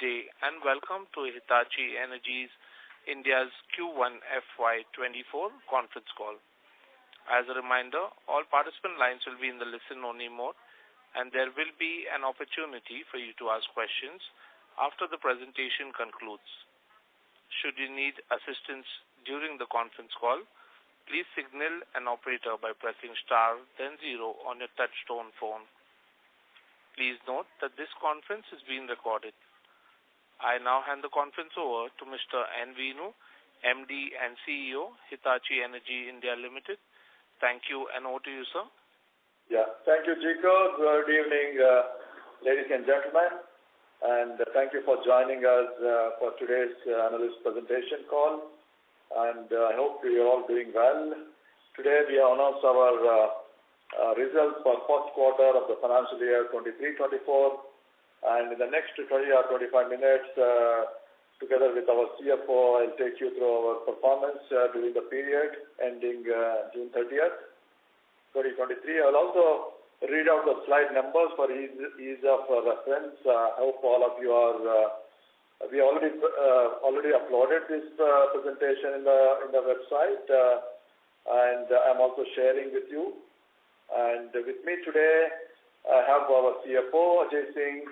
day and welcome to Hitachi Energy India's Q1 FY2024 conference call. As a reminder, all participant lines will be in the listen-only mode and there will be an opportunity for you to ask questions after the presentation concludes. Should you need assistance during the conference call, please signal an operator by pressing star then 0 on your touch-tone phone. Please note that this conference is being recorded. I now hand the conference over to Mr. N. Venu, MD and CEO, Hitachi Energy India Limited. Thank you and over to you, sir. Yeah, thank you, Chico. Good evening, ladies and gentlemen, and thank you for joining us for today's analyst presentation call. And I hope you're all doing well. Today we announced our results for first quarter of the financial year 23-24, and in the next 20 or 25 minutes, together with our CFO, I'll take you through our performance during the period ending June 30th, 2023. I'll also read out the slide numbers for ease of reference. I hope all of you are. We already uploaded this presentation in the website, and I'm also sharing with you. And with me today, I have our CFO, Ajay Singh,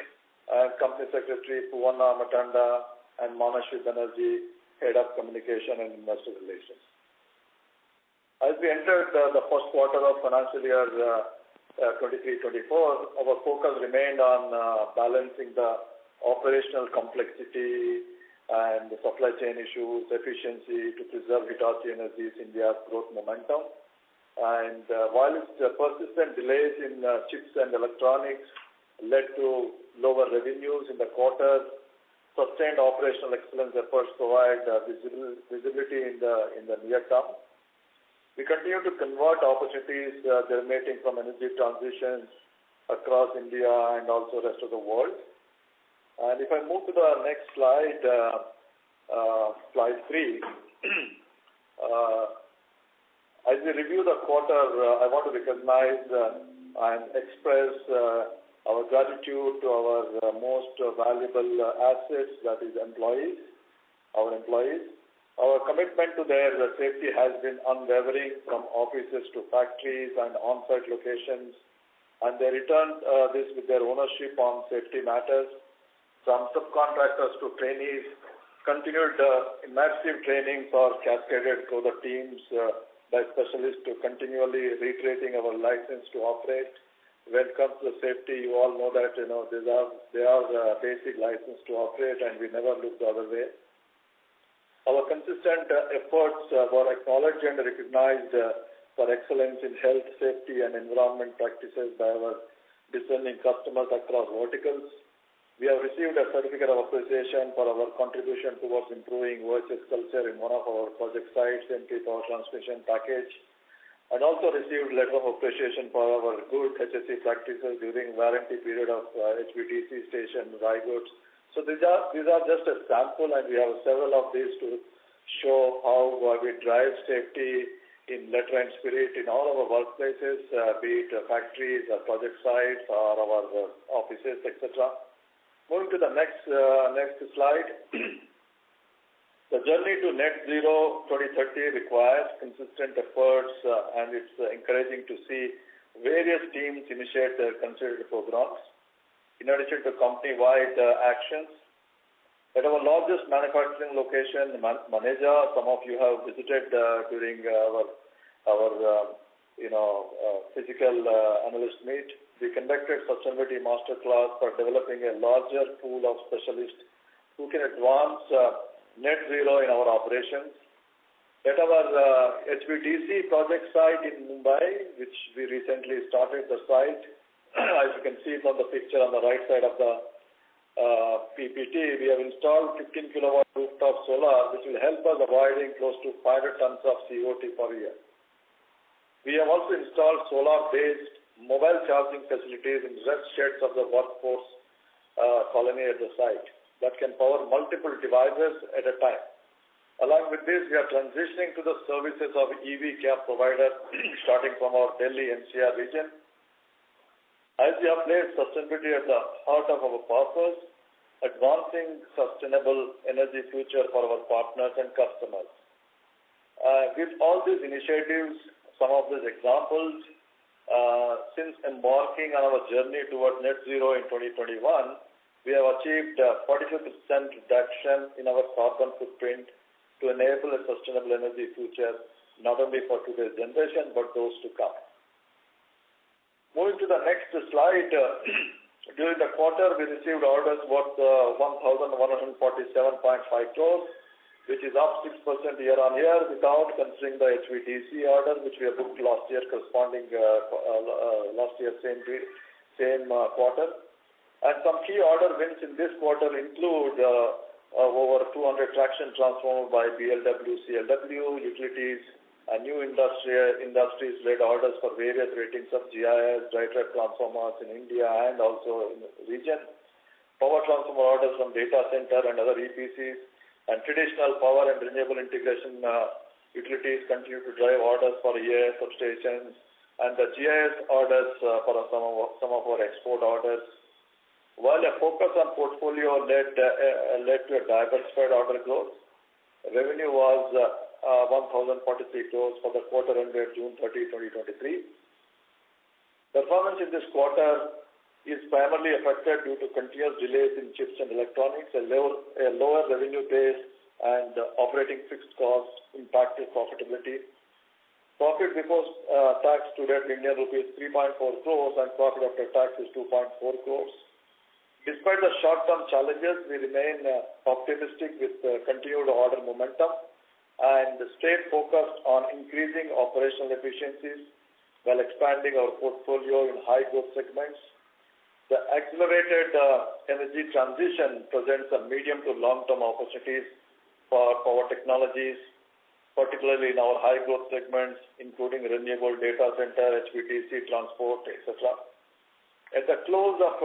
and Company Secretary, Puvana Matanda, and Manashwi Banerjee, Head of Communication and Investor Relations. As we entered the first quarter of financial year 23-24, our focus remained on balancing the operational complexity and the supply chain issues, efficiency to preserve Hitachi Energy India's growth momentum. And while persistent delays in chips and electronics led to lower revenues in the quarter, sustained operational excellence efforts provide visibility in the near term. We continue to convert opportunities germinating from energy transitions across India and also the rest of the world. And if I move to the next slide, slide 3, as we review the quarter, I want to recognize and express our gratitude to our most valuable assets, that is our employees. Our commitment to their safety has been unwavering from offices to factories and on-site locations, and they returned this with their ownership on safety matters. From subcontractors to trainees, continued immersive trainings are cascaded through the teams by specialists to continually reiterating our license to operate. When it comes to safety, you all know that they are basic license to operate, and we never look the other way. Our consistent efforts were acknowledged and recognized for excellence in health, safety, and environment practices by our discerning customers across verticals. We have received a certificate of appreciation for our contribution towards improving virtuous culture in one of our project sites, MP Power Transmission Package, and also received letter of appreciation for our good HSE practices during warranty period of HVDC station Raigad. So these are just a sample, and we have several of these to show how we drive safety in letter and spirit in all our workplaces, be it factories, or project sites, or our offices, etc. Moving to the next slide. The journey to net zero 2030 requires consistent efforts, and it's encouraging to see various teams initiate their considered programs. In addition to company-wide actions, at our largest manufacturing location, Maneja, some of you have visited during our physical analyst meet. We conducted sustainability masterclass for developing a larger pool of specialists who can advance net zero in our operations. At our HVDC project site in Mumbai, which we recently started the site, as you can see from the picture on the right side of the PPT, we have installed 15 kilowatt rooftop solar, which will help us avoiding close to 500 tons of CO2 per year. We have also installed solar-based mobile charging facilities in rest sheds of the workforce colony at the site that can power multiple devices at a time. Along with this, we are transitioning to the services of EV cab provider starting from our Delhi NCR region. As we have placed sustainability at the heart of our purpose, advancing sustainable energy future for our partners and customers. With all these initiatives, some of these examples, since embarking on our journey towards net zero in 2021, we have achieved 42% reduction in our carbon footprint to enable a sustainable energy future, not only for today's generation, but those to come. Moving to the next slide, during the quarter, we received orders worth 1,147.5 crores, which is up 6% year-on-year without considering the HVDC order, which we have booked last year, corresponding last year same quarter. And some key order wins in this quarter include over 200 traction transformers by BLW, CLW, utilities, and new industries-led orders for various ratings of GIS, dry track transformers in India and also in the region. Power transformer orders from data center and other EPCs, and traditional power and renewable integration utilities continue to drive orders for EAS substations, and the GIS orders for some of our export orders. While a focus on portfolio led to a diversified order growth, revenue was 1,043 crores for the quarter ended June 30, 2023. Performance in this quarter is primarily affected due to continuous delays in chips and electronics, a lower revenue base, and operating fixed costs impacted profitability. Profit before tax stood at Indian rupees 3.4 crores and profit after tax is 2.4 crores. Despite the short-term challenges, we remain optimistic with continued order momentum and stayed focused on increasing operational efficiencies while expanding our portfolio in high-growth segments. The accelerated energy transition presents a medium to long-term opportunities for power technologies, particularly in our high-growth segments, including renewable data center, HVDC, transport, etc. At the close of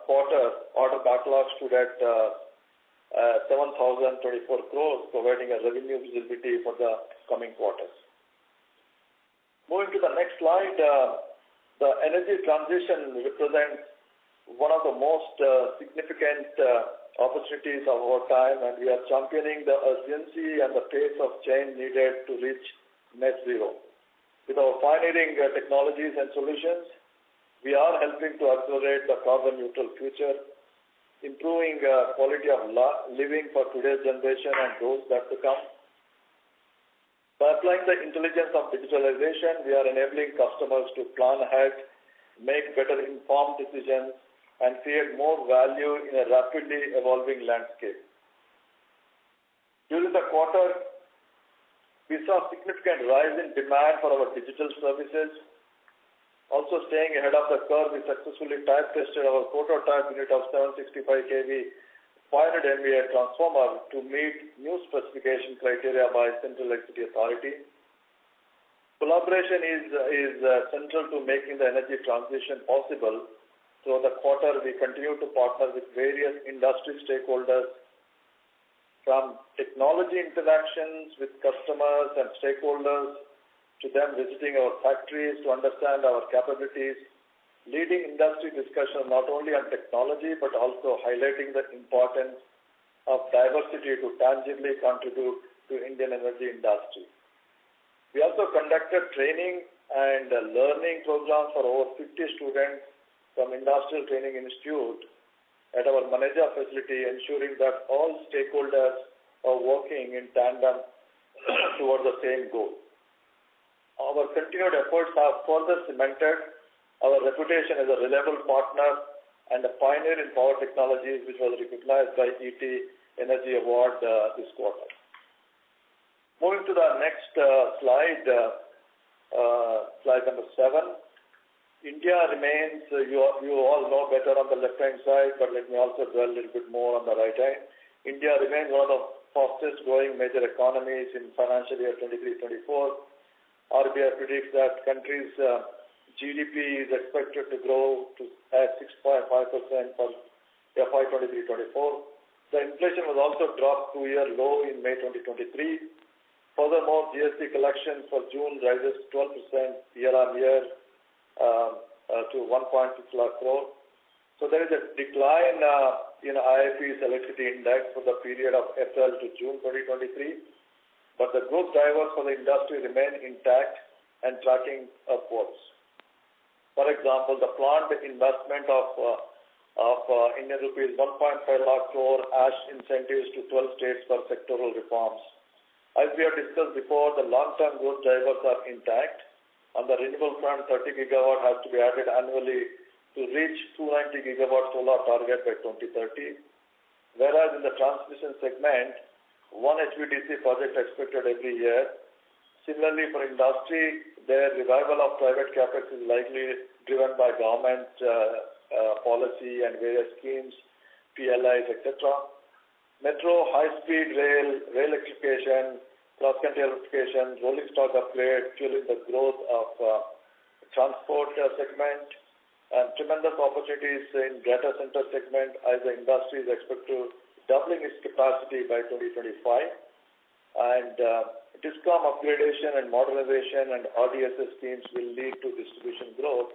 quarter, order backlog stood at 7,024 crores, providing a revenue visibility for the coming quarters. Moving to the next slide, the energy transition represents one of the most significant opportunities of our time, and we are championing the urgency and the pace of change needed to reach net zero. With our pioneering technologies and solutions, we are helping to accelerate the carbon neutral future, improving quality of living for today's generation and those that to come. By applying the intelligence of digitalization, we are enabling customers to plan ahead, make better informed decisions, and create more value in a rapidly evolving landscape. During the quarter, we saw a significant rise in demand for our digital services. Also staying ahead of the curve, we successfully type tested our prototype unit of 765 kV 500 MVA transformer to meet new specification criteria by Central Electricity Authority. Collaboration is central to making the energy transition possible. Throughout the quarter, we continue to partner with various industry stakeholders, from technology interactions with customers and stakeholders to them visiting our factories to understand our capabilities, leading industry discussion not only on technology but also highlighting the importance of diversity to tangibly contribute to Indian energy industry. We also conducted training and learning programs for over 50 students from Industrial Training Institute at our Maneja facility, ensuring that all stakeholders are working in tandem towards the same goal. Our continued efforts have further cemented our reputation as a reliable partner and a pioneer in power technologies, which was recognized by ET Energy Award this quarter. Moving to the next slide, slide number 7. India remains, you all know better on the left-hand side, but let me also dwell a little bit more on the right hand. India remains one of the fastest growing major economies in financial year 23-24. RBI predicts that country's GDP is expected to grow at 6.5% for FY2023-24. The inflation was also dropped to a year low in May 2023. Furthermore, GST collection for June rises 12% year-on-year to 1.6 lakh crore. So there is a decline IIP's electricity index for the period of April to June 2023, but the growth drivers for the industry remain intact and tracking upwards. For example, the planned investment of Indian rupees 1.5 lakh crore ash incentives to 12 states for sectoral reforms. As we have discussed before, the long-term growth drivers are intact. On the renewable front, 30 gigawatt has to be added annually to reach 290 gigawatt solar target by 2030. Whereas in the transmission segment, one HVDC project expected every year. Similarly, for industry, their revival of private capex is likely driven by government policy and various schemes, PLIs, etc. Metro, high-speed rail electrification, cross-country electrification, rolling stock upgrade, fueling the growth of transport segment, and tremendous opportunities in data center segment as the industry is expected to doubling its capacity by 2025. And DISCOM upgradation and modernization and RDSS schemes will lead to distribution growth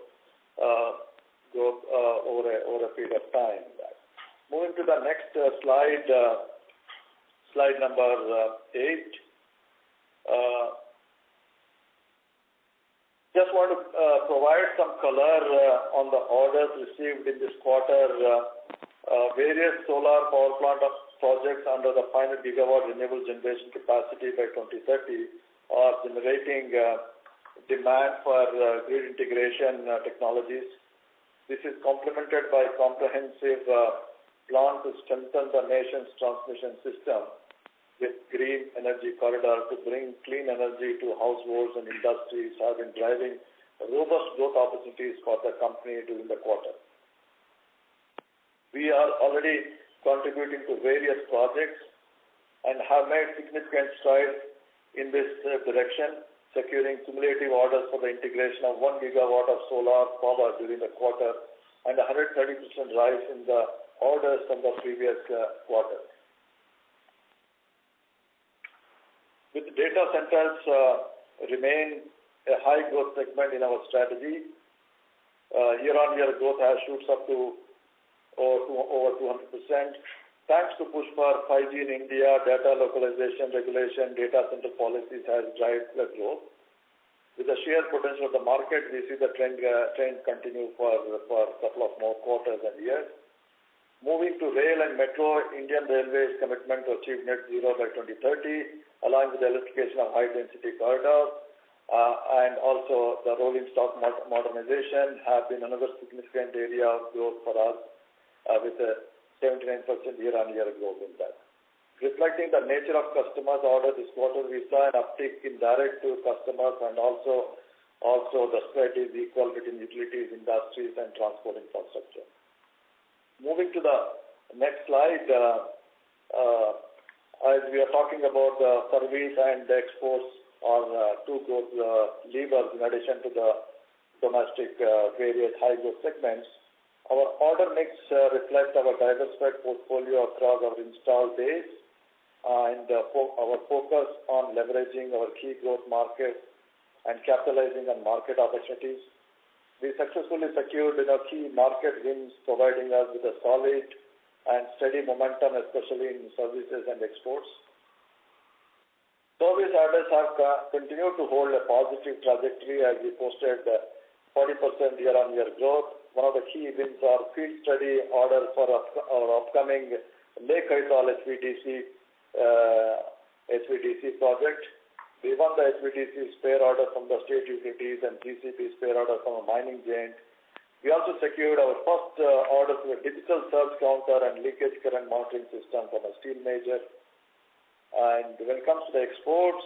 over a period of time. Moving to the next slide, slide number 8. Just want to provide some color on the orders received in this quarter. Various solar power plant projects under the 500 gigawatt renewable generation capacity by 2030 are generating demand for grid integration technologies. This is complemented by comprehensive plan to strengthen the nation's transmission system with green energy corridor to bring clean energy to households and industries have been driving robust growth opportunities for the company during the quarter. We are already contributing to various projects and have made significant strides in this direction, securing cumulative orders for the integration of 1 gigawatt of solar power during the quarter and 130% rise in the orders from the previous quarter. With data centers remain a high growth segment in our strategy, year-on-year growth has shoots up to over 200%. Thanks to push for 5G in India, data localization, regulation, data center policies has driven the growth. With the sheer potential of the market, we see the trend continue for a couple of more quarters and years. Moving to rail and metro, Indian Railways commitment to achieve net zero by 2030, along with the electrification of high-density corridors, and also the rolling stock modernization have been another significant area of growth for us, with a 79% year-on-year growth in that. Reflecting the nature of customers' order this quarter, we saw an uptick in direct to customers, and also the spread is equal between utilities, industries, and transport infrastructure. Moving to the next slide, as we are talking about the service and the exports are two growth levers in addition to the domestic various high growth segments. Our order mix reflects our diversified portfolio across our installed base and our focus on leveraging our key growth markets and capitalizing on market opportunities. We successfully secured key market wins, providing us with a solid and steady momentum, especially in services and exports. Service orders have continued to hold a positive trajectory as we posted 40% year-on-year growth. One of the key wins are field study order for our upcoming Lake Kaithal HVDC project. We won the HVDC spare order from the state utilities and GCP spare order from a mining giant. We also secured our first order for a digital surge counter and leakage current monitoring system from a steel major. And when it comes to the exports,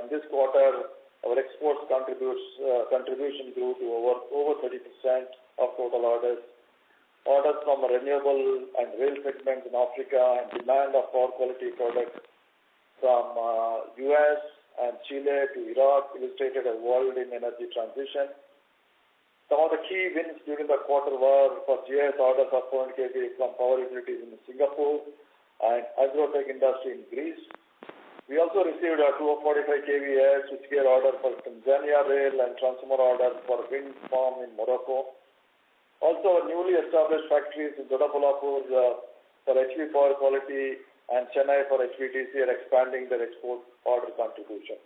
in this quarter, our exports contribution grew to over 30% of total orders. Orders from renewable and rail segments in Africa and demand of power quality products from US and Chile to Iraq illustrated a world in energy transition. Some of the key wins during the quarter were for GIS orders of 400 kV from power utilities in Singapore and agrotech industry in Greece. We also received a 245 kV air switchgear order for Tanzania Rail and transformer order for wind farm in Morocco. Also, newly established factories in Doddaballapur for HV Power Quality and Chennai for HVDC are expanding their export order contribution.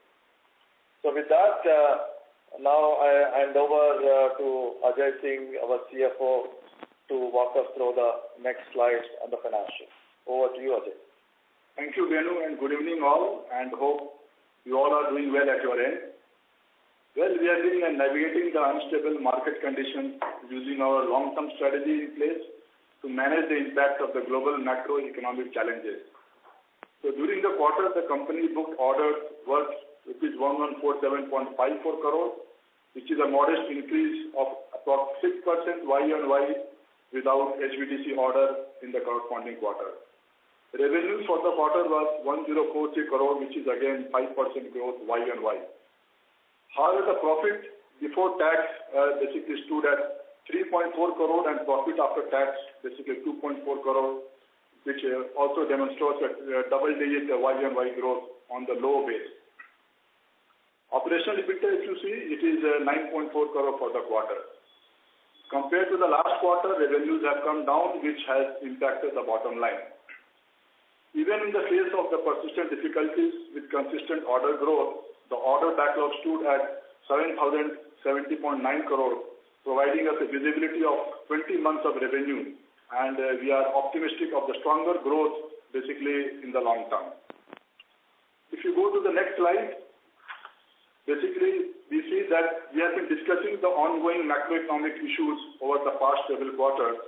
So with that, now I hand over to Ajay Singh, our CFO, to walk us through the next slides on the financials. Over to you, Ajay. Thank you, Venu, and good evening all, and hope you all are doing well at your end. Well, we have been navigating the unstable market conditions using our long-term strategy in place to manage the impact of the global macroeconomic challenges. So during the quarter, the company booked orders worth ₹1147.54 crore, which is a modest increase of approximately 6% Y-on-Y without HVDC order in the corresponding quarter. Revenue for the quarter was 1043 crore, which is again 5% growth Y-on-Y. However, the profit before tax basically stood at 3.4 crore and profit after tax basically 2.4 crore, which also demonstrates a double-digit Y-on-Y growth on the low base. Operational EBITDA, if you see, it is 9.4 crore for the quarter. Compared to the last quarter, revenues have come down, which has impacted the bottom line. Even in the face of the persistent difficulties with consistent order growth, the order backlog stood at 7,070.9 crore, providing us a visibility of 20 months of revenue, and we are optimistic of the stronger growth basically in the long term. If you go to the next slide, basically we see that we have been discussing the ongoing macroeconomic issues over the past several quarters.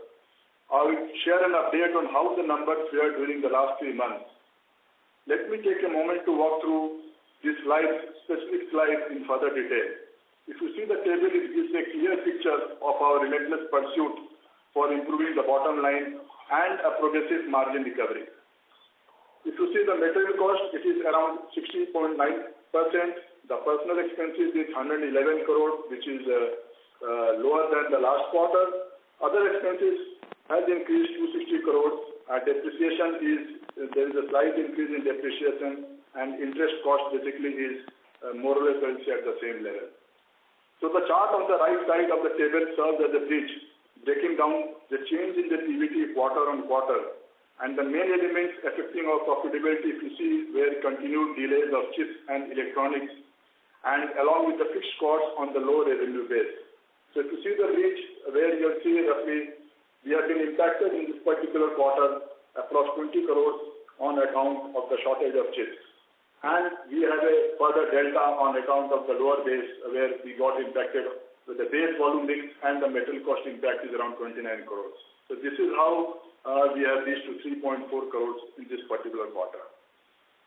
I will share an update on how the numbers fared during the last 3 months. Let me take a moment to walk through this specific slide in further detail. If you see the table, it gives a clear picture of our relentless pursuit for improving the bottom line and a progressive margin recovery. If you see the material cost, it is around 60.9%. The personal expenses is 111 crore, which is lower than the last quarter. Other expenses has increased to 60 crore. Depreciation there is a slight increase in depreciation, and interest cost basically is more or less at the same level. So the chart on the right side of the table serves as a bridge, breaking down the change in the PBT quarter on quarter, and the main elements affecting our profitability, if you see, were continued delays of chips and electronics, and along with the fixed costs on the low revenue base. So if you see the bridge, where you'll see roughly we have been impacted in this particular quarter across 20 crores on account of the shortage of chips. And we have a further delta on account of the lower base, where we got impacted with the base volume mix, and the metal cost impact is around 29 crores. So this is how we have reached to 3.4 crores in this particular quarter.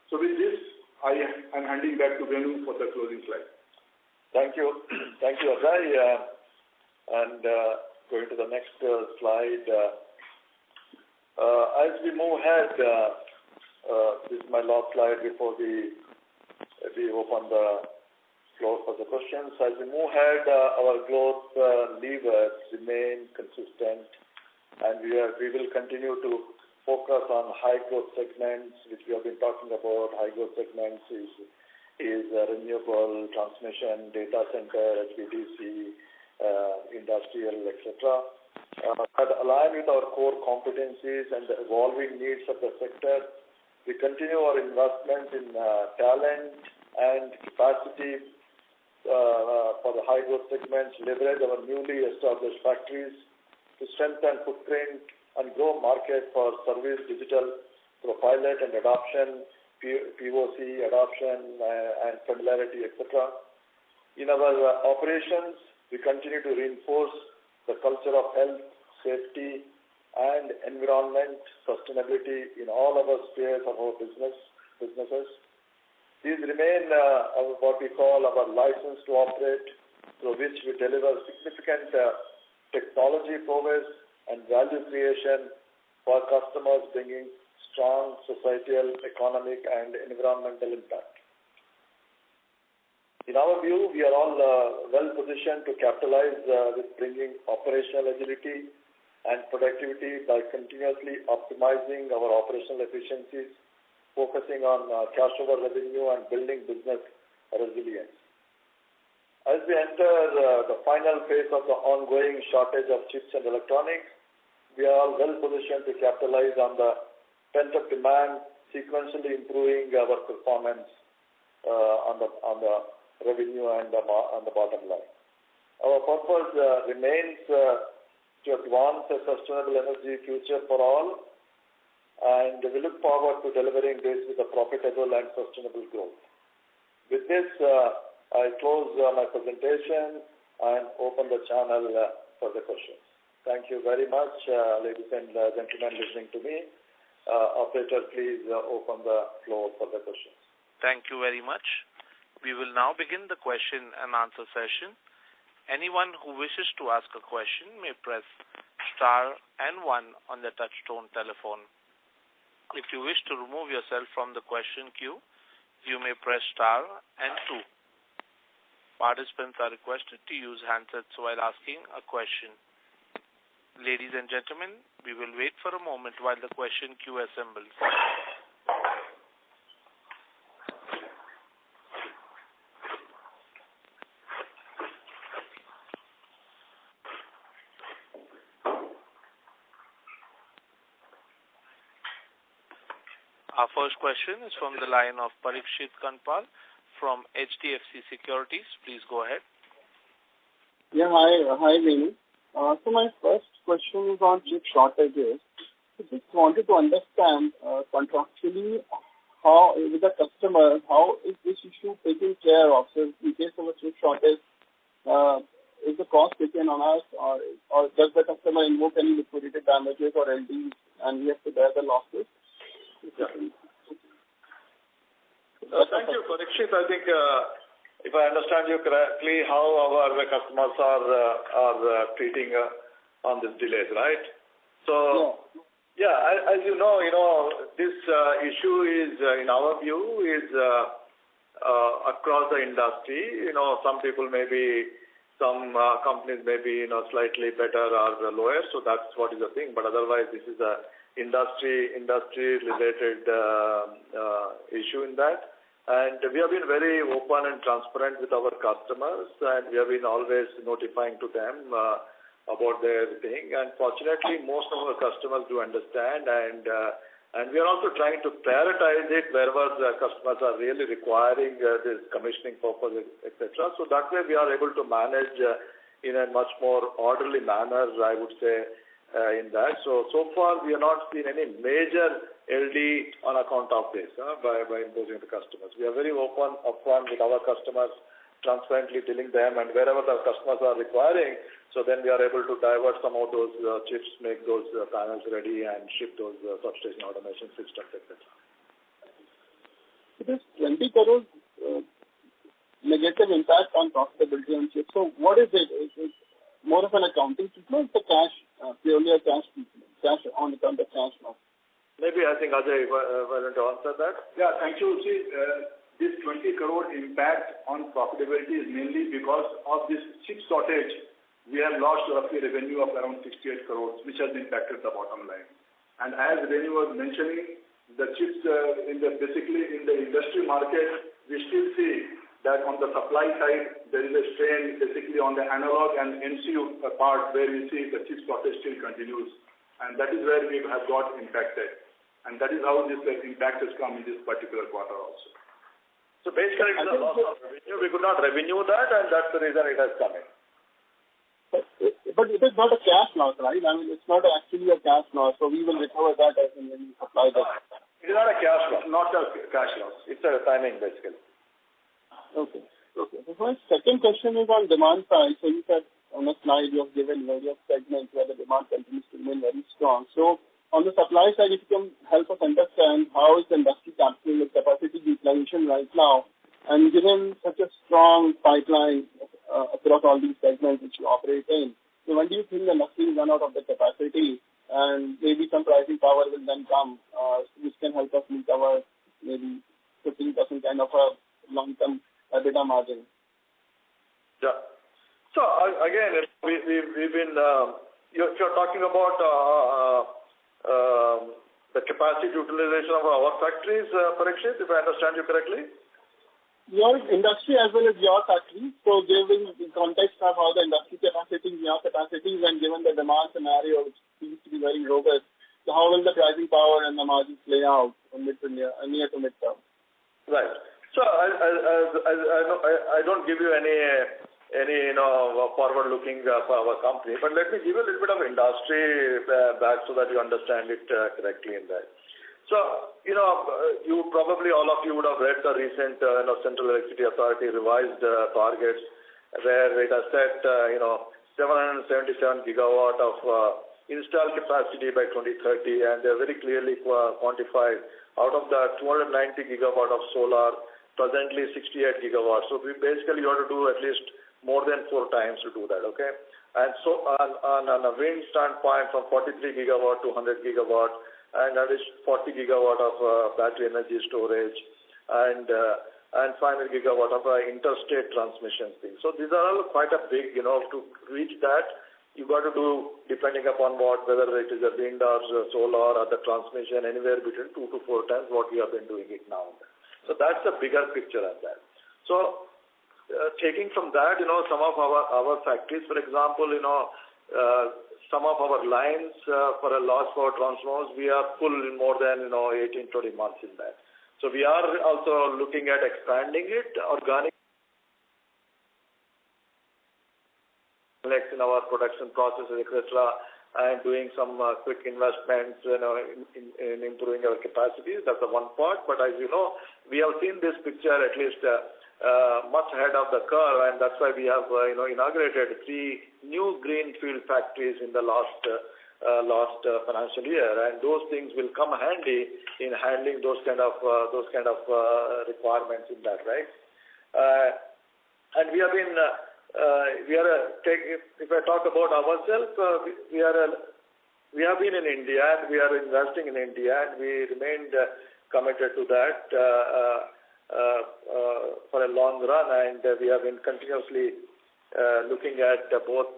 So with this, I am handing back to Venu for the closing slide. Thank you. Thank you, Ajay. And going to the next slide. As we move ahead, this is my last slide before we open the floor for the questions. As we move ahead, our growth levers remain consistent, and we will continue to focus on high growth segments, which we have been talking about. High growth segments is renewable, transmission, data center, HVDC, industrial, etc. That align with our core competencies and the evolving needs of the sector. We continue our investment in talent and capacity for the high growth segments, leverage our newly established factories to strengthen footprint and grow market for service, digital through pilot and adoption, POC adoption and familiarity, etc. In our operations, we continue to reinforce the culture of health, safety, and environment sustainability in all of our spheres of our businesses. These remain what we call our license to operate, through which we deliver significant technology progress and value creation for customers, bringing strong societal, economic, and environmental impact. In our view, we are all well positioned to capitalize with bringing operational agility and productivity by continuously optimizing our operational efficiencies, focusing on cash over revenue and building business resilience. As we enter the final phase of the ongoing shortage of chips and electronics, we are well positioned to capitalize on the pent-up demand, sequentially improving our performance on the revenue and on the bottom line. Our purpose remains to advance a sustainable energy future for all, and we look forward to delivering this with a profitable and sustainable growth. With this, I close my presentation and open the channel for the questions. Thank you very much, ladies and gentlemen listening to me. Operator, please open the floor for the questions. Thank you very much. We will now begin the question and answer session. Anyone who wishes to ask a question may press star and 1 on the touch-tone telephone. If you wish to remove yourself from the question queue, you may press star and 2. Participants are requested to use handsets while asking a question. Ladies and gentlemen, we will wait for a moment while the question queue assembles. Our first question is from the line of Parikshit Concall from HDFC Securities. Please go ahead. Yeah, hi, Venu. So my first question is on chip shortages. I just wanted to understand contractually how, with the customer, how is this issue taken care of? So in case of a chip shortage, is the cost taken on us, or does the customer invoke any liquidated damages or LDs and we have to bear the losses? Yeah. Thank you, Parikshit. I think if I understand you correctly, how our customers are treating on these delays, right? So, yeah, as you know, this issue is, in our view, is across the industry. Some people some companies may be, slightly better or lower. So that's what is the thing. But otherwise, this is a industry-related issue in that. And we have been very open and transparent with our customers, and we have been always notifying to them about their thing. And fortunately, most of our customers do understand, and we are also trying to prioritize it wherever the customers are really requiring this commissioning purpose, etc. So that way we are able to manage in a much more orderly manner, I would say, in that. So far we have not seen any major LD on account of this by imposing the customers. We are very open upfront with our customers, transparently telling them, and wherever the customers are requiring, so then we are able to divert some of those chips, make those panels ready, and ship those substation automation systems, etc. It is 20 crores negative impact on profitability on chips. So what is it? Is it more of an accounting treatment, the cash, purely a cash on account of cash now? Maybe I think Ajay wanted to answer that. Yeah, thank you. See, this 20 crore impact on profitability is mainly because of this chip shortage. We have lost roughly revenue of around 68 crores, which has impacted the bottom line. And as Venu was mentioning, the chips basically in the industry market, we still see that on the supply side, there is a strain basically on the analog and MCU part where we see the chip shortage still continues. And that is where we have got impacted. And that is how this impact has come in this particular quarter also. So basically, it's a loss of revenue. We could not revenue that, and that's the reason it has come in. But it is not a cash loss, right? I mean, it's not actually a cash loss, so we will recover that as when we supply that. It is not a cash loss. Not a cash loss. It's a timing, basically. Okay. So my second question is on demand side. So you said on the slide you have given various segments where the demand continues to remain very strong. So on the supply side, if you can help us understand how is the industry capturing the capacity utilization right now, and given such a strong pipeline across all these segments which you operate in, so when do you think the industry will run out of the capacity and maybe some pricing power will then come, which can help us meet our maybe 15% kind of a long-term EBITDA margin? Yeah. So again, we've been, if you're talking about the capacity utilization of our factories, Parikshit, if I understand you correctly? Your industry as well as your factory. So giving the context of how the industry capacity, your capacities, and given the demand scenario seems to be very robust. So how will the pricing power and the margins play out in near to midterm? Right. So I don't give you any forward-looking for our company, but let me give you a little bit of industry back so that you understand it correctly in that. So, you probably, all of you would have read the recent Central Electricity Authority revised targets where it has set, 777 gigawatt of installed capacity by 2030, and they're very clearly quantified. Out of the 290 gigawatt of solar, presently 68 gigawatts. So we basically want to do at least more than 4 times to do that, okay? And so on a wind standpoint, from 43 gigawatt to 100 gigawatt, and that is 40 gigawatt of battery energy storage, and 500 gigawatt of interstate transmission thing. So these are all quite a big, to reach that, you got to do, depending upon whether it is a wind or solar or the transmission, anywhere between 2 to 4 times what we have been doing it now. So that's the bigger picture of that. So taking from that, some of our factories, for example, some of our lines for a large power transformers, we are full in more than 18, 20 months in that. So we are also looking at expanding it, organic in our production processes, etc., and doing some quick investments, in improving our capacities. That's the one part. But as you know, we have seen this picture at least much ahead of the curve, and that's why we have inaugurated 3 new greenfield factories in the last financial year, and those things will come handy in handling those kind of requirements in that, right? And we have been. If I talk about ourselves, we have been in India, and we are investing in India, and we remained committed to that for a long run, and we have been continuously looking at both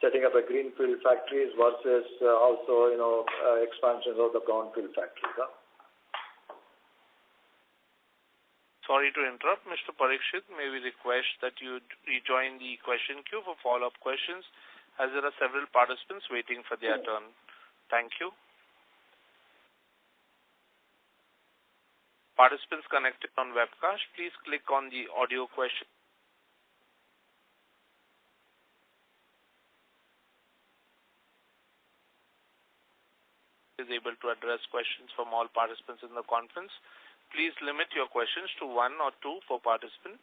setting up a greenfield factories versus also expansions of the brownfield factories. Sorry to interrupt, Mr. Parikshit. May we request that you rejoin the question queue for follow-up questions, as there are several participants waiting for their turn. Thank you. Participants connected on webcast, please click on the audio question. Is able to address questions from all participants in the conference. Please limit your questions to 1 or 2 per participant.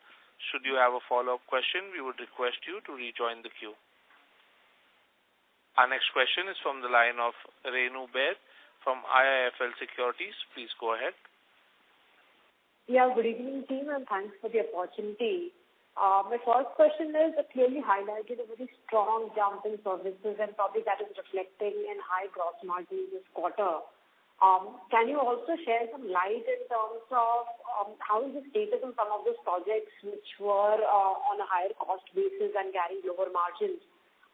Should you have a follow-up question, we would request you to rejoin the queue. Our next question is from the line of Renu Baid from IIFL Securities. Please go ahead. Yeah, good evening, team, and thanks for the opportunity. My first question is clearly highlighted a very strong jump in services, and probably that is reflecting in high gross margins this quarter. Can you also share some light in terms of how is the status on some of those projects which were on a higher cost basis and carrying lower margins?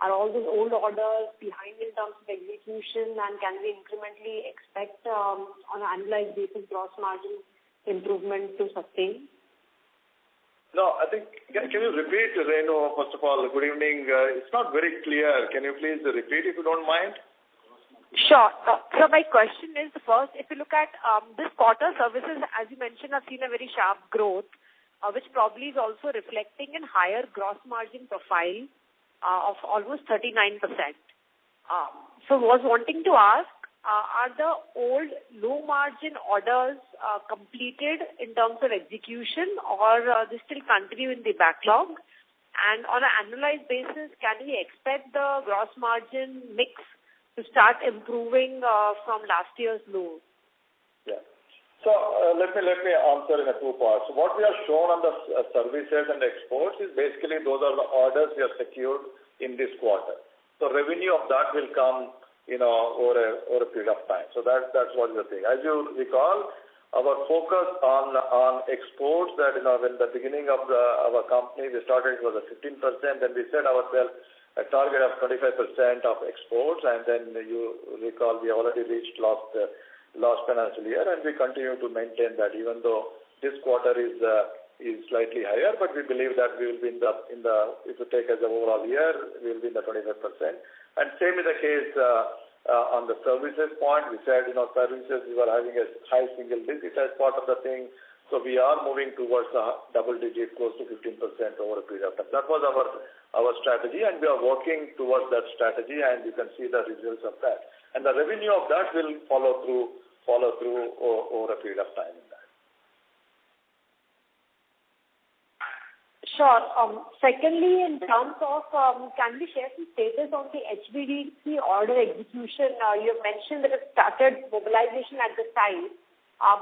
Are all those old orders behind in terms of execution, and can we incrementally expect on an annualized basis gross margin improvement to sustain? No, I think, can you repeat, Renu, first of all, good evening. It's not very clear. Can you please repeat if you don't mind? Sure. So my question is, first, if you look at this quarter, services, as you mentioned, have seen a very sharp growth, which probably is also reflecting in higher gross margin profile of almost 39%. So was wanting to ask, are the old low margin orders completed in terms of execution, or they still continue in the backlog? And on an annualized basis, can we expect the gross margin mix to start improving from last year's low? Yeah. So let me answer in 2 parts. So what we have shown on the services and exports is basically those are the orders we have secured in this quarter. So revenue of that will come, over a period of time. So that's what we're saying. As you recall, our focus on exports, that in the beginning of our company, we started it was a 15%, then we set ourselves a target of 25% of exports, and then you recall we already reached last financial year, and we continue to maintain that, even though this quarter is slightly higher, but we believe that we will be in the if you take as an overall year, we will be in the 25%. And same is the case On the services point, we said, services, we were having a high single digit as part of the thing. So we are moving towards a double digit, close to 15% over a period of time. That was our strategy, and we are working towards that strategy, and you can see the results of that. And the revenue of that will follow through over a period of time in that. Sure. Secondly, in terms of, can we share some status on the HVDC order execution? You mentioned that it started mobilization at the site,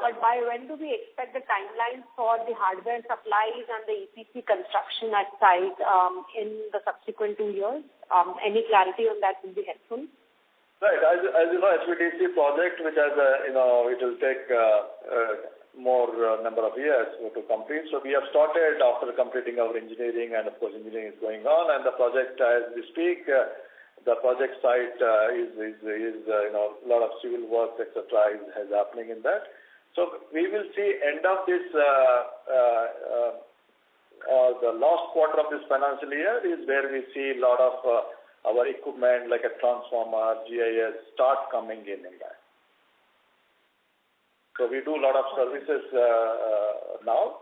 but by when do we expect the timelines for the hardware supplies and the EPC construction at site in the subsequent 2 years? Any clarity on that will be helpful. Right. As you know, HVDC project, which has it will take more number of years to complete. So we have started after completing our engineering, and of course engineering is going on, and the project as we speak, the project site is a lot of civil work, etc. is happening in that. So we will see end of this the last quarter of this financial year is where we see a lot of our equipment like a transformer, GIS start coming in that. So we do a lot of services now,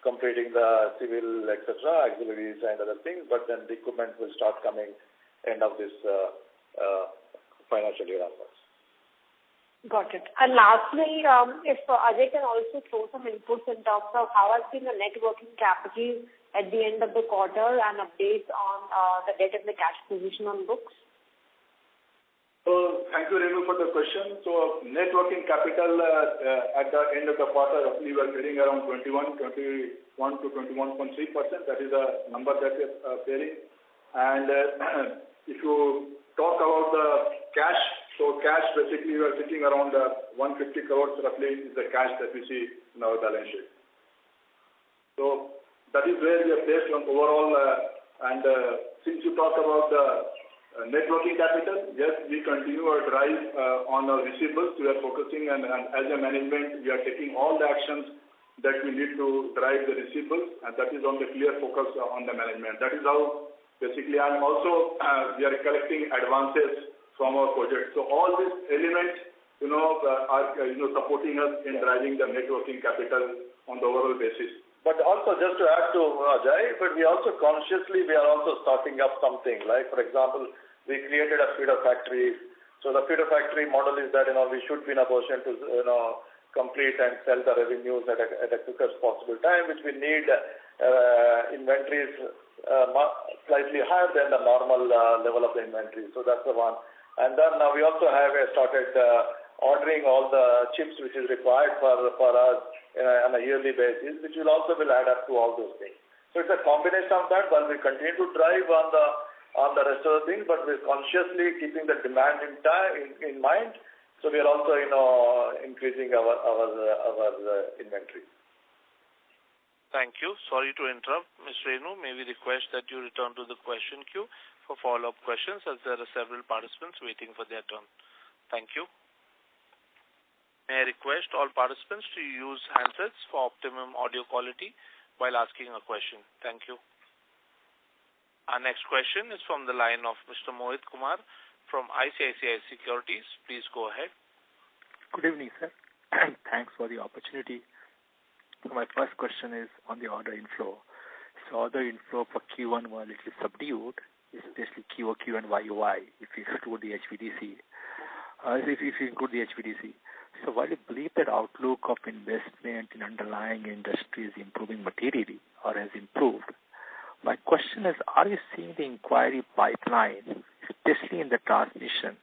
completing the civil, etc., auxiliaries and other things, but then the equipment will start coming end of this financial year onwards. Got it. And lastly, if Ajay can also throw some inputs in terms of how has been the net working capital at the end of the quarter and updates on the debt and the cash position on books. So thank you, Renu, for the question. So net working capital at the end of the quarter, roughly we are getting around 21 to 21.3%. That is a number that we are paying. And if you talk about the cash, so cash basically we are sitting around 150 crores roughly is the cash that we see in our balance sheet. So that is where we are placed on overall. And since you talk about the net working capital, yes, we continue our drive on our receivables. We are focusing and as a management, we are taking all the actions that we need to drive the receivables, and that is on the clear focus on the management. That is how basically, and also we are collecting advances from our project. So all these elements, are supporting us in driving the net working capital on the overall basis. But also, just to add to Ajay, but we also consciously, we are also starting up something. Like, for example, we created a feeder factory. So the feeder factory model is that, we should be in a position to, complete and sell the revenues at a quickest possible time, which we need inventories slightly higher than the normal level of the inventory. So that's the one. And then now we also have started ordering all the chips which is required for us on a yearly basis, which will add up to all those things. So it's a combination of that, while we continue to drive on the rest of the things, but we're consciously keeping the demand in mind. So we are also, increasing our inventory. Thank you. Sorry to interrupt, Ms. Renu. May we request that you return to the question queue for follow-up questions, as there are several participants waiting for their turn. Thank you. May I request all participants to use handsets for optimum audio quality while asking a question. Thank you. Our next question is from the line of Mr. Mohit Kumar from ICICI Securities. Please go ahead. Good evening, sir. Thanks for the opportunity. So my first question is on the order inflow. So order inflow for Q1 was a little subdued, especially QOQ and YOY, if you exclude the HVDC. If you include the HVDC. So while you believe that outlook of investment in underlying industry is improving materially or has improved, my question is, are you seeing the inquiry pipeline, especially in the transmission,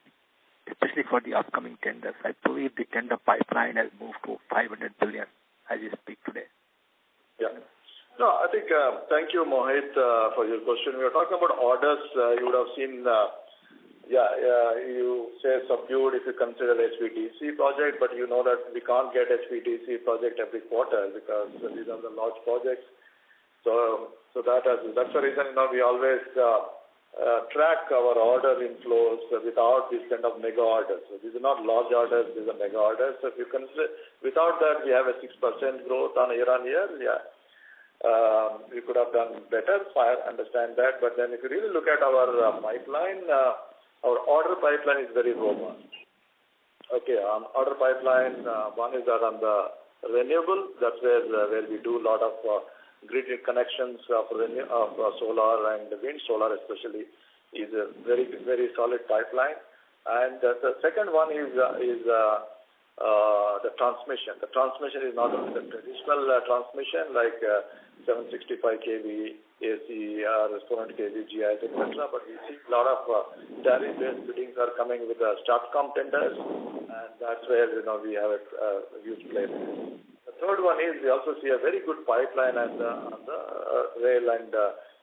especially for the upcoming tenders? I believe the tender pipeline has moved to 500 billion as you speak today. Yeah. No, I think, thank you, Mohit, for your question. We are talking about orders. You would have seen, you say subdued if you consider HVDC project, but you know that we can't get HVDC project every quarter because these are the large projects. So that's the reason, we always track our order inflows without this kind of mega orders. So these are not large orders, these are mega orders. So if you consider, without that, we have a 6% growth on year-on-year. Yeah. We could have done better, I understand that. But then if you really look at our pipeline, our order pipeline is very robust. Okay, on order pipeline, one is that on the renewable, that's where we do a lot of grid connections of solar and wind. Solar especially is a very, very solid pipeline. And the second one is the transmission. The transmission is not only the traditional transmission like 765 kV AC or 400 kV GIS, etc., but we see a lot of tariff-based biddings are coming with the STATCOM tenders, and that's where we have a huge place. The third one is we also see a very good pipeline on the rail and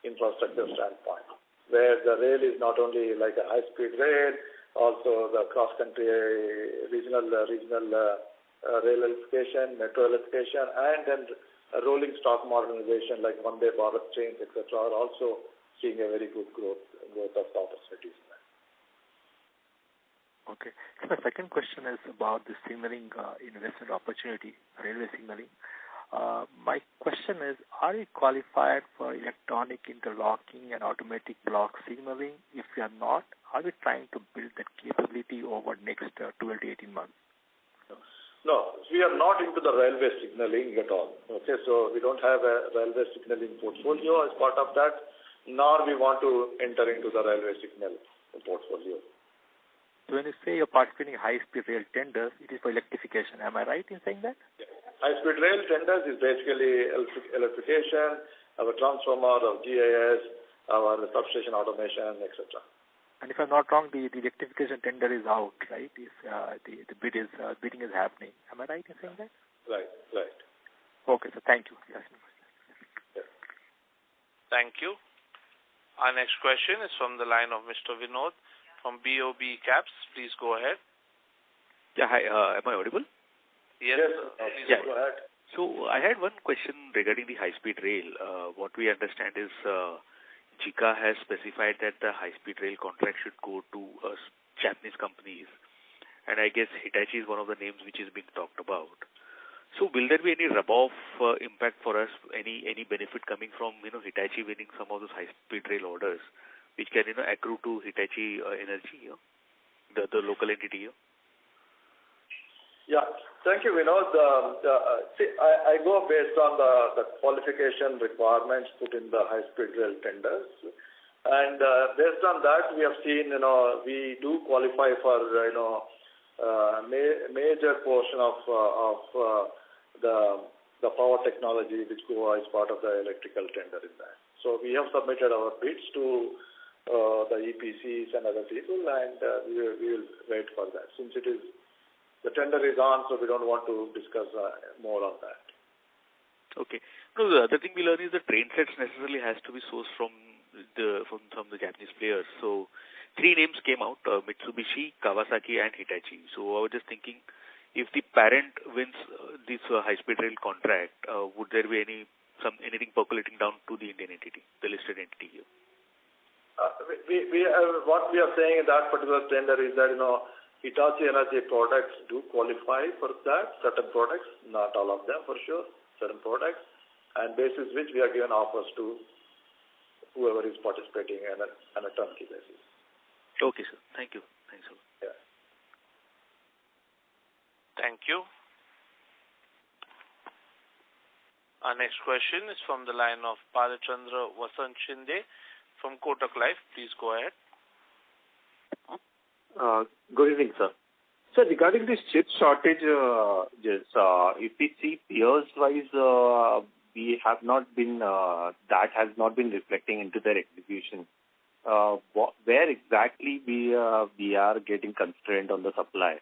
infrastructure standpoint, where the rail is not only like a high-speed rail, also the cross-country regional rail electrification, metro electrification, and then rolling stock modernization like Vande Bharat trains, etc., are also seeing a very good growth of the opportunities. Okay. So my second question is about the signaling investment opportunity, railway signaling. My question is, are you qualified for electronic interlocking and automatic block signaling? If you are not, are we trying to build that capability over next 12 to 18 months? No, we are not into the railway signaling at all. Okay, so we don't have a railway signaling portfolio as part of that, nor we want to enter into the railway signal portfolio. So when you say you're participating in high-speed rail tenders, it is for electrification. Am I right in saying that? Yeah. High-speed rail tenders is basically electrification, our transformer, our GIS, our substation automation, etc. And if I'm not wrong, the electrification tender is out, right? The bidding is happening. Am I right in saying that? Right. Okay, so thank you. Yeah. Thank you. Our next question is from the line of Mr. Vinod from BOB Caps. Please go ahead. Yeah, hi. Am I audible? Yes, please go ahead. So I had one question regarding the high-speed rail. What we understand is JICA has specified that the high-speed rail contract should go to Japanese companies, and I guess Hitachi is one of the names which is being talked about. So will there be any rub-off impact for us, any benefit coming from Hitachi winning some of those high-speed rail orders, which can accrue to Hitachi Energy, the local entity here? Yeah, thank you, Vinod. See, I go based on the qualification requirements put in the high-speed rail tenders, and based on that, we have seen, we do qualify for, major portion of the power technology which go as part of the electrical tender in that. So we have submitted our bids to the EPCs and other people, and we will wait for that. Since the tender is on, so we don't want to discuss more on that. Okay. No, the other thing we learn is the train sets necessarily has to be sourced from the Japanese players. So 3 names came out: Mitsubishi, Kawasaki, and Hitachi. So I was just thinking, if the parent wins this high-speed rail contract, would there be anything percolating down to the Indian entity, the listed entity here? What we are saying in that particular tender is that Hitachi Energy products do qualify for that, certain products, not all of them for sure, certain products, and basis which we are given offers to whoever is participating on a turnkey basis. Okay, sir. Thank you. Thanks a lot. Yeah. Thank you. Our next question is from the line of Palachandra Vasant Shinde from Kotak Life. Please go ahead. Good evening, sir. So regarding this chip shortage, if we see peers-wise, we have not been, that has not been reflecting into their execution. Where exactly we are getting constrained on the supply?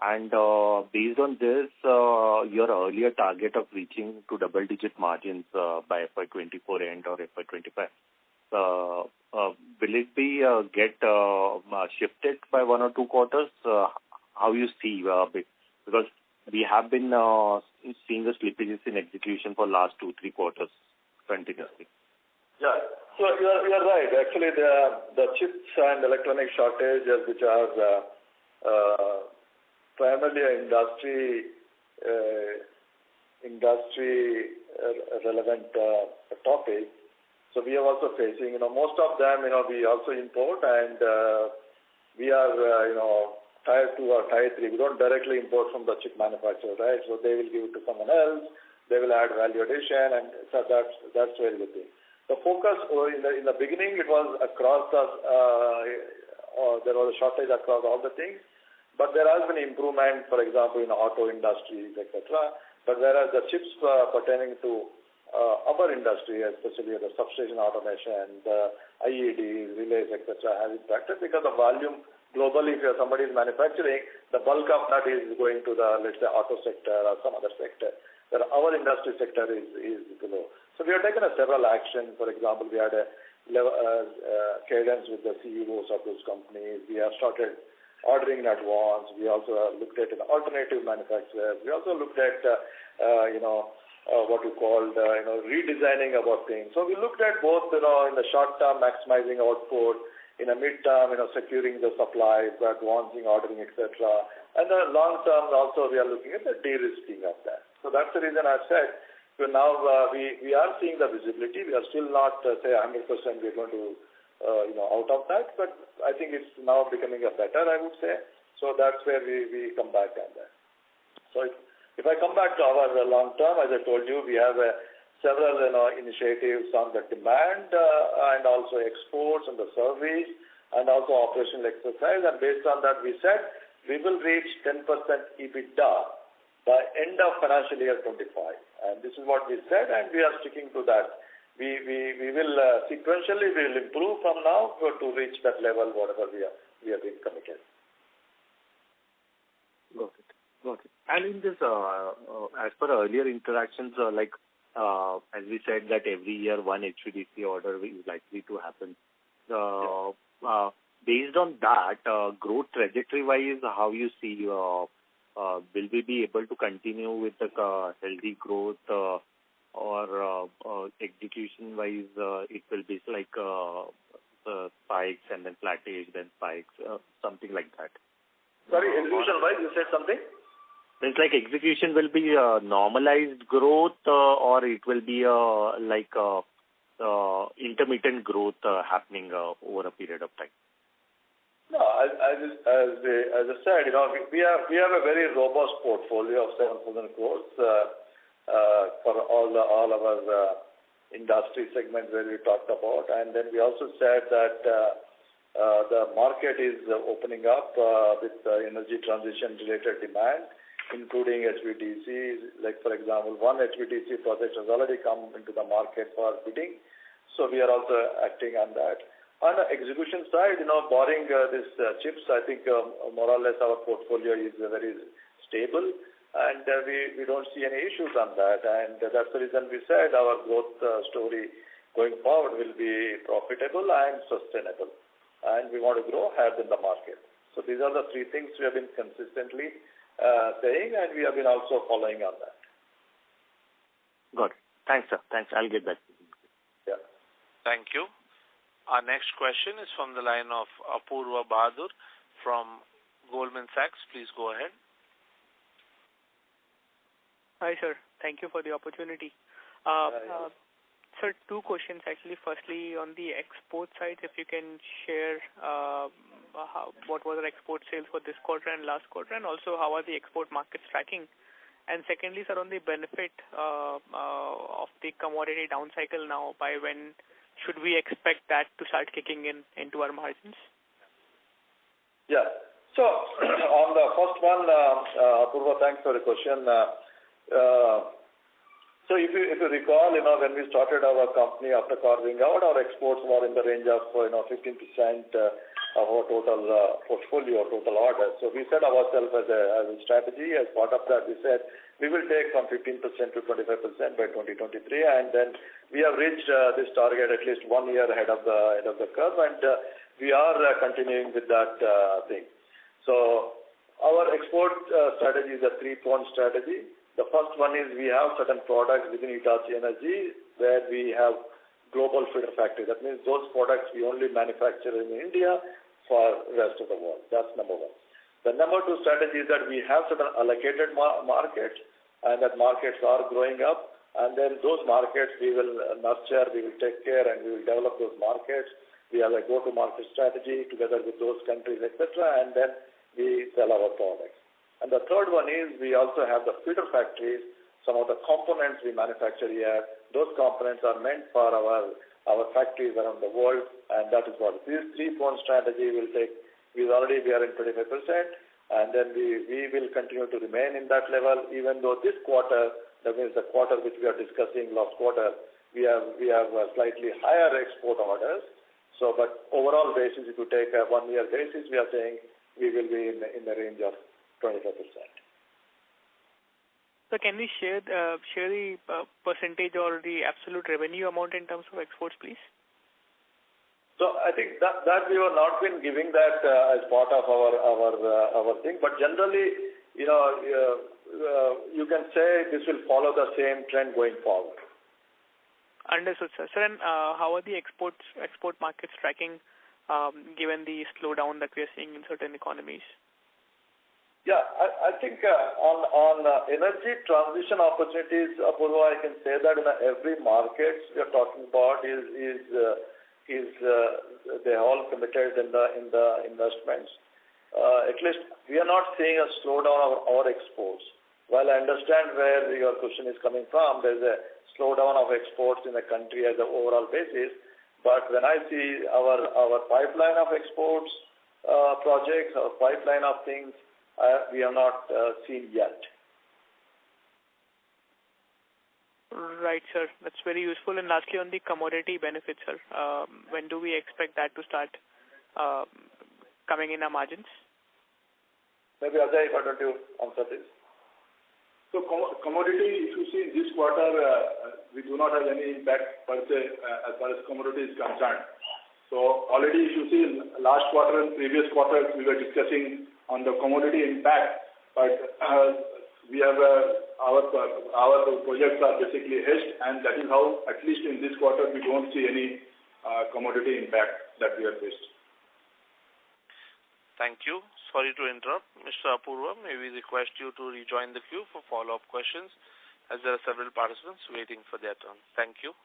And based on this, your earlier target of reaching to double-digit margins by FY24 end or FY25, will it be get shifted by 1 or 2 quarters? How you see? Because we have been seeing the slippages in execution for last 2-3 quarters continuously. Yeah, so you're right. Actually, the chips and electronic shortages, which are primarily industry relevant topic. So we are also facing, most of them, we also import, and we are, tier 2 or tier 3. We don't directly import from the chip manufacturer, right? So they will give it to someone else. They will add value addition, and so that's very good thing. The focus in the beginning, it was across the, there was a shortage across all the things, but there has been improvement, for example, in auto industries, etc. But whereas the chips pertaining to our industry, especially the substation automation, the IEDs, relays, etc., has impacted because the volume globally, if somebody is manufacturing, the bulk of that is going to the, let's say, auto sector or some other sector. Where our industry sector is below. So we have taken several actions. For example, we had a cadence with the CEOs of those companies. We have started ordering in advance. We also looked at an alternative manufacturer. We also looked at, what you call, redesigning our things. So we looked at both, in the short term, maximizing output, in the mid-term, securing the supply, advancing ordering, etc. And the long term also, we are looking at the de-risking of that. So that's the reason I said, so now we are seeing the visibility. We are still not, say, 100% we're going to, out of that, but I think it's now becoming a better, I would say. So that's where we come back on that. So if I come back to our long term, as I told you, we have several initiatives on the demand and also exports and the service and also operational exercise. And based on that, we said we will reach 10% EBITDA by end of financial year 25. And this is what we said, and we are sticking to that. We will sequentially we will improve from now to reach that level, whatever we have been committed. Got it. And in this, as per earlier interactions, as we said that every year one HVDC order is likely to happen. Based on that, growth trajectory-wise, how you see, will we be able to continue with the healthy growth, or execution-wise, it will be like spikes and then flattish, then spikes, something like that? Sorry, execution-wise, you said something? It's like execution will be normalized growth, or it will be intermittent growth happening over a period of time? No, as I said, we have a very robust portfolio of 7,000 crores for all our industry segments where we talked about, and then we also said that the market is opening up with energy transition related demand, including HVDC. Like, for example, one HVDC project has already come into the market for bidding, so we are also acting on that. On the execution side, barring this chips, I think more or less our portfolio is very stable, and we don't see any issues on that. And that's the reason we said our growth story going forward will be profitable and sustainable, and we want to grow higher than the market. So these are the three things we have been consistently saying, and we have been also following on that. Got it. Thanks, sir. Thanks. I'll get back to you. Yeah. Thank you. Our next question is from the line of Apurva Bahadur from Goldman Sachs. Please go ahead. Hi, sir. Thank you for the opportunity. Sir, two questions actually. Firstly, on the export side, if you can share what was our export sales for this quarter and last quarter, and also how are the export markets tracking? And secondly, sir, on the benefit of the commodity down cycle now, by when should we expect that to start kicking into our margins? Yeah. So on the first one, Apurva, thanks for the question. So if you recall, when we started our company after carving out, our exports were in the range of 15% of our total portfolio, total orders. So we set ourselves as a strategy. As part of that, we said we will take from 15% to 25% by 2023, and then we have reached this target at least 1 year ahead of the curve, and we are continuing with that thing. So our export strategy is a three-pronged strategy. The first one is we have certain products within Hitachi Energy where we have global feeder factory. That means those products we only manufacture in India for the rest of the world. That's number one. The number two strategy is that we have certain allocated markets, and that markets are growing up, and then those markets we will nurture, we will take care, and we will develop those markets We have a go-to-market strategy together with those countries, etc., and then we sell our products. And the third one is we also have the feeder factories. Some of the components we manufacture here, those components are meant for our factories around the world, and that is what this three-pronged strategy will take. We are in 25%, and then we will continue to remain in that level, even though this quarter, that means the quarter which we are discussing last quarter, we have slightly higher export orders. So, but overall basis, if you take a 1 year basis, we are saying we will be in the range of 25%. So can we share the percentage or the absolute revenue amount in terms of exports, please? So I think that we have not been giving that as part of our thing, but generally, you can say this will follow the same trend going forward. Understood, sir. Sir, and how are the export markets tracking given the slowdown that we are seeing in certain economies? Yeah, I think on energy transition opportunities, Apurva, I can say that in every market we are talking about is they all committed in the investments. At least we are not seeing a slowdown of our exports. While I understand where your question is coming from, there's a slowdown of exports in the country as an overall basis. But when I see our pipeline of exports projects, our pipeline of things, we have not seen yet. Right, sir. That's very useful. And lastly, on the commodity benefits, sir, when do we expect that to start coming in our margins? Maybe Ajay, why don't you answer this? So commodity, if you see this quarter, we do not have any impact per se as far as commodity is concerned. So already if you see last quarter and previous quarters, we were discussing on the commodity impact, but we have our projects are basically hedged, and that is how, at least in this quarter, we don't see any commodity impact that we have faced. Thank you. Sorry to interrupt. Mr. Apurva, may we request you to rejoin the queue for follow-up questions, as there are several participants waiting for their turn. Thank you.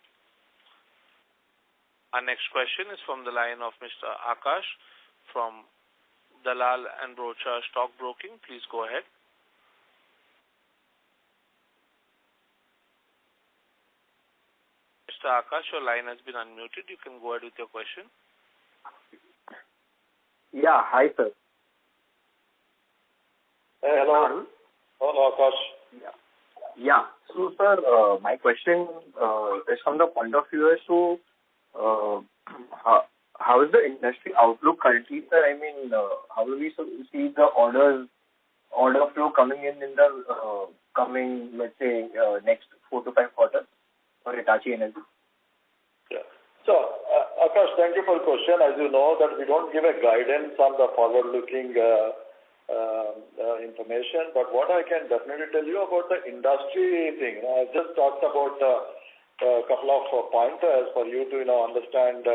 Our next question is from the line of Mr. Akash from Dalal & Broacha Stock Broking. Please go ahead. Mr. Akash, your line has been unmuted. You can go ahead with your question. Yeah, hi, sir. Hey, hello. Hello, Akash. Yeah. So, sir, my question is from the point of view as to how is the industry outlook currently, sir? I mean, how do we see the order flow coming in the coming, let's say, next 4 to 5 quarters for Hitachi Energy? Yeah. So, Akash, thank you for the question. As you know, that we don't give a guidance on the forward-looking information, but what I can definitely tell you about the industry thing, I just talked about a couple of pointers for you to understand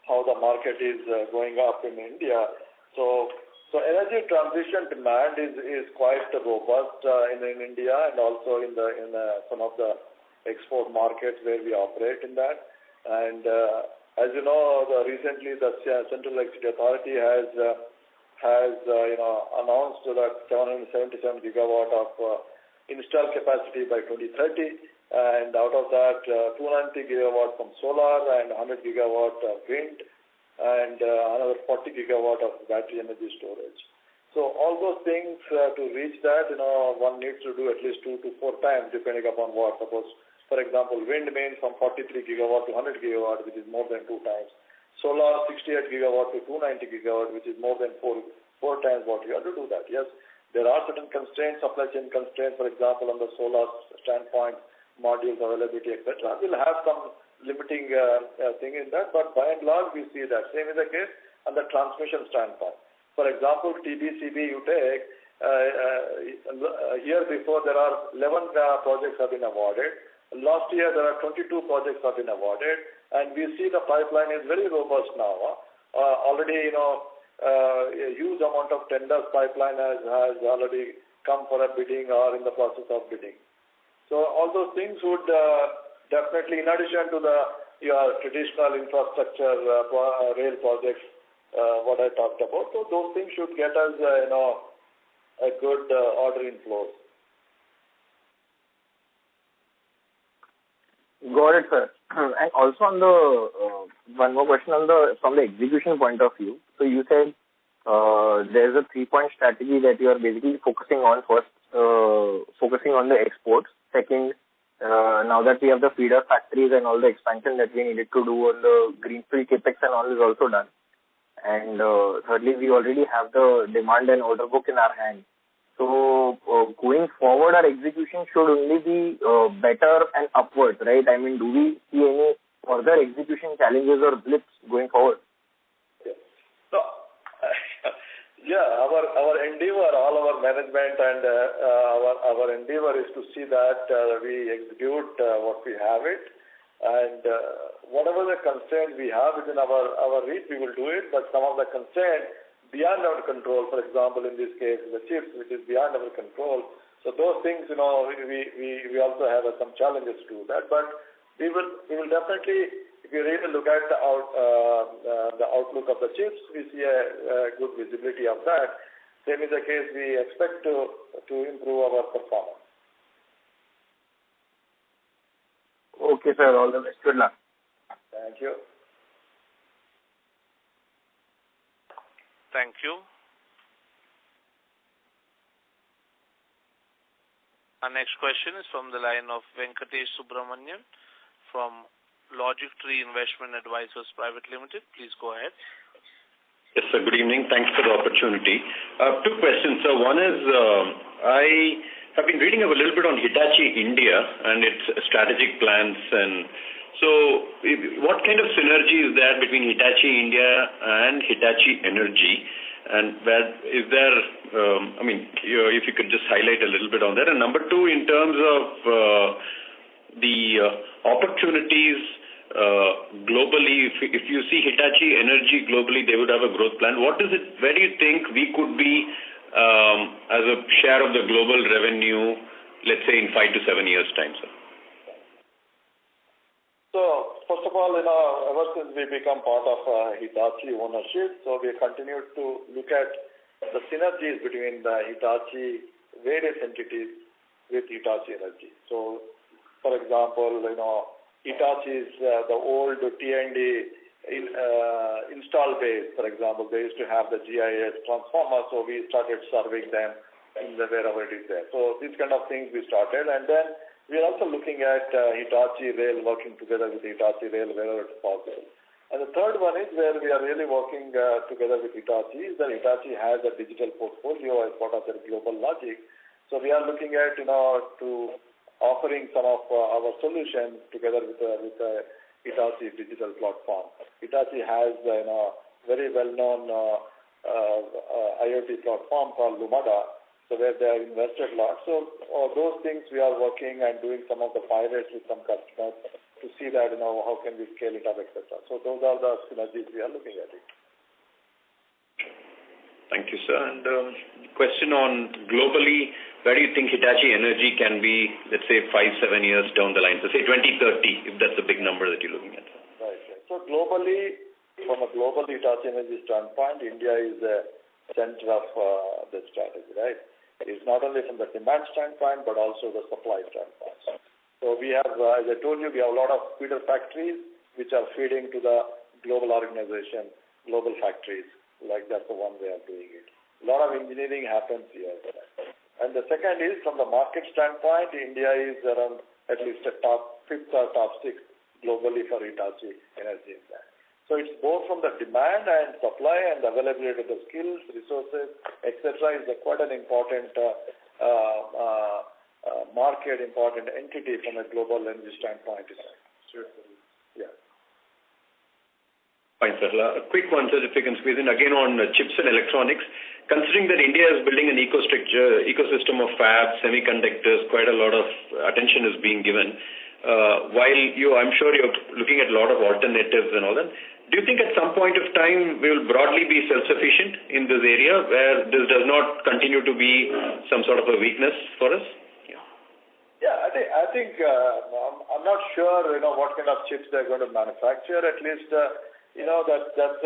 how the market is going up in India. So energy transition demand is quite robust in India and also in some of the export markets where we operate in that. And as you know, recently the Central Electricity Authority has announced that 777 gigawatt of installed capacity by 2030, and out of that 290 gigawatt from solar and 100 gigawatt wind, and another 40 gigawatt of battery energy storage. So all those things to reach that, one needs to do at least 2 to 4 times, depending upon what. Suppose, for example, wind means from 43 gigawatt to 100 gigawatt, which is more than 2 times. Solar 68 gigawatt to 290 gigawatt, which is more than 4 times what you have to do that. Yes, there are certain constraints, supply chain constraints, for example, on the solar standpoint, modules availability, etc. We'll have some limiting thing in that, but by and large we see that. Same is the case on the transmission standpoint. For example, TBCB you take, year before there are 11 projects have been awarded. Last year there are 22 projects have been awarded, and we see the pipeline is very robust now. Already, a huge amount of tenders pipeline has already come for a bidding or in the process of bidding. So all those things would definitely, in addition to the your traditional infrastructure rail projects, what I talked about. So those things should get us, a good order inflow. Got it, sir. And also on the one more question from the execution point of view. So you said there's a 3-point strategy that you are basically focusing on. First, focusing on the exports. Second, now that we have the feeder factories and all the expansion that we needed to do on the greenfield capex and all is also done. And thirdly, we already have the demand and order book in our hand. So going forward, our execution should only be better and upwards, right? I mean, do we see any further execution challenges or blips going forward? So, our endeavor, all our management and our endeavor is to see that we execute what we have it, and whatever the constraint we have within our reach, we will do it. But some of the constraint beyond our control, for example, in this case, the chips, which is beyond our control. So those things, we also have some challenges to that. But we will definitely, if you really look at the outlook of the chips, we see a good visibility of that. Same is the case, we expect to improve our performance. Okay, sir. All the best. Good luck. Thank you. Thank you. Our next question is from the line of Venkatesh Subramanian from Logic Tree Investment Advisors Private Limited. Please go ahead. Yes, sir. Good evening. Thanks for the opportunity. Two questions, sir. One is, I have been reading a little bit on Hitachi India and its strategic plans, and so what kind of synergy is there between Hitachi India and Hitachi Energy? And where is there, if you could just highlight a little bit on that. And number two, in terms of the opportunities globally, if you see Hitachi Energy globally, they would have a growth plan. Where do you think we could be as a share of the global revenue, let's say in 5 to 7 years' time, sir? So, first of all, ever since we become part of Hitachi ownership, so we continue to look at the synergies between the Hitachi various entities with Hitachi Energy. So, for example, Hitachi's the old T&D install base, for example, they used to have the GIS transformer, so we started serving them in wherever it is there. So, these kind of things we started, and then we are also looking at Hitachi Rail, working together with Hitachi Rail wherever it's possible. And the third one is where we are really working together with Hitachi, is that Hitachi has a digital portfolio as part of their global logic. So we are looking at, to offering some of our solutions together with the Hitachi digital platform. Hitachi has very well-known IoT platform called Lumada, so where they have invested a lot. So those things we are working and doing some of the pilots with some customers to see that, how can we scale it up, etc. So those are the synergies we are looking at it. Thank you, sir. And question on globally, where do you think Hitachi Energy can be, let's say, 5-7 years down the line? So say 2030, if that's a big number that you're looking at. Right. So globally, from a global Hitachi Energy standpoint, India is the center of the strategy, right? It's not only from the demand standpoint, but also the supply standpoint. So we have, as I told you, we have a lot of feeder factories which are feeding to the global organization, global factories. Like that's the one way of doing it. A lot of engineering happens here. And the second is, from the market standpoint, India is around at least a top 5th or top 6th globally for Hitachi Energy in that. So it's both from the demand and supply and availability of the skills, resources, etc. is quite an important market, important entity from a global energy standpoint. Sure. Yeah. Fine, sir. A quick one, sir, if you can squeeze in again on chips and electronics. Considering that India is building an ecosystem of fabs, semiconductors, quite a lot of attention is being given. While I'm sure you're looking at a lot of alternatives and all that, do you think at some point of time we will broadly be self-sufficient in this area where this does not continue to be some sort of a weakness for us? Yeah, I think not sure, what kind of chips they're going to manufacture. At least, that's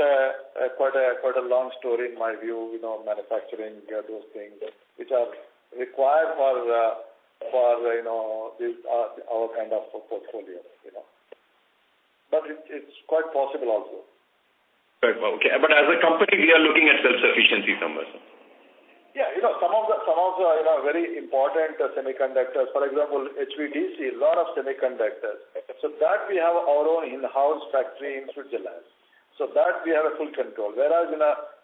quite a long story in my view. Manufacturing those things which are required for this our kind of portfolio. But it's quite possible also. Right. Okay. But as a company, we are looking at self-sufficiency somewhere. Yeah, some of the very important semiconductors. For example, HVDC, a lot of semiconductors. So that we have our own in-house factory in Switzerland. So that we have a full control. Whereas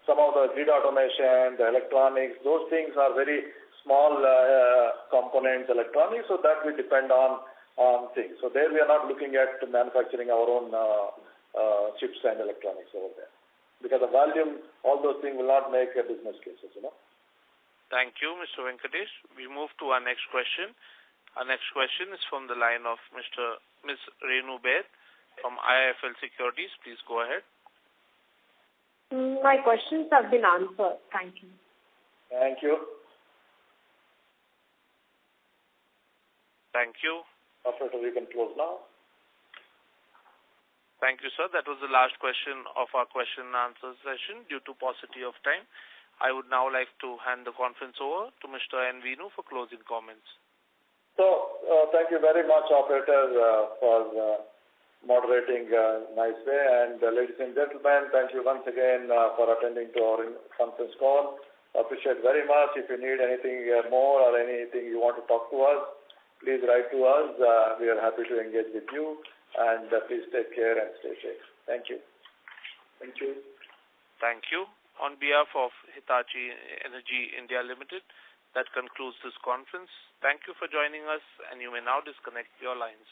some of the grid automation, the electronics, those things are very small components, electronics. So that we depend on things. So there we are not looking at manufacturing our own chips and electronics over there. Because the volume, all those things will not make business cases, Thank you, Mr. Venkatesh. We move to our next question. Our next question is from the line of Ms. Renu Baid from IIFL Securities. Please go ahead. My questions have been answered. Thank you. Thank you. Thank you. Operator, we can close now. Thank you, sir. That was the last question of our question and answer session. Due to paucity of time, I would now like to hand the conference over to Mr. N. Venu for closing comments. So, thank you very much, operator, for moderating nice way. And ladies and gentlemen, thank you once again for attending to our conference call. Appreciate very much. If you need anything more or anything you want to talk to us, please write to us. We are happy to engage with you. And please take care and stay safe. Thank you. Thank you. Thank you. On behalf of Hitachi Energy India Limited, that concludes this conference. Thank you for joining us, and you may now disconnect your lines.